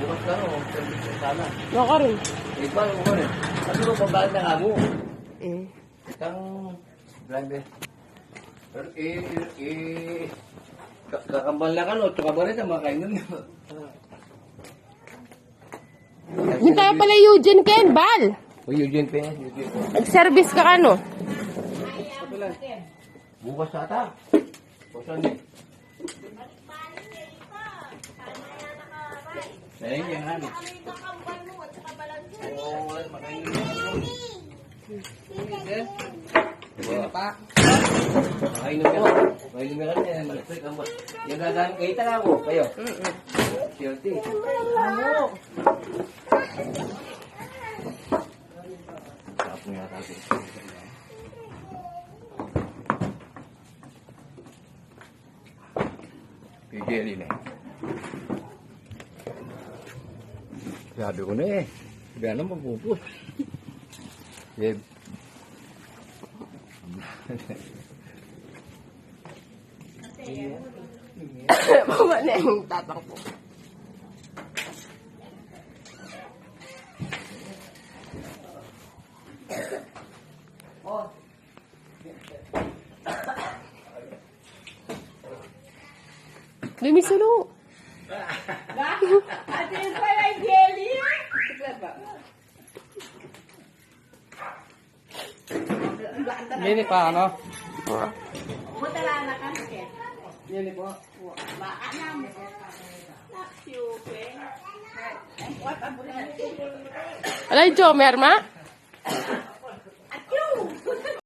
Bukas ka no, service ng sana. Naka rin. Iba, ano ko rin. Kasi mo, pabalik na nga mo. Mm. Isang driver. Pero kakambal na ka no, tsaka ba rin ang makainom niya. Yung tayo pala Eugene Ken, Bal. O Eugene pa yan, Eugene pa. Nag-service ka ano? Bukas ata. Bukas din. Sayang yan, hani. Oo, makainom niya. Diba pa? Makainom niya. Makainom niya kasi, malasik ang ba. Yung gagamit, kita na ako, kayo. Siyerte. Sarap mo yata ako. Pigil na eh. Sabi ko na eh. Sabi na magpupus. Yeb. Mama na yung tatang po. Lumisulo. Ate yun pala yung jelly. Mini pa ano? Butala na ka. Mini po. Baka na mo. Alay, Jomer, ma?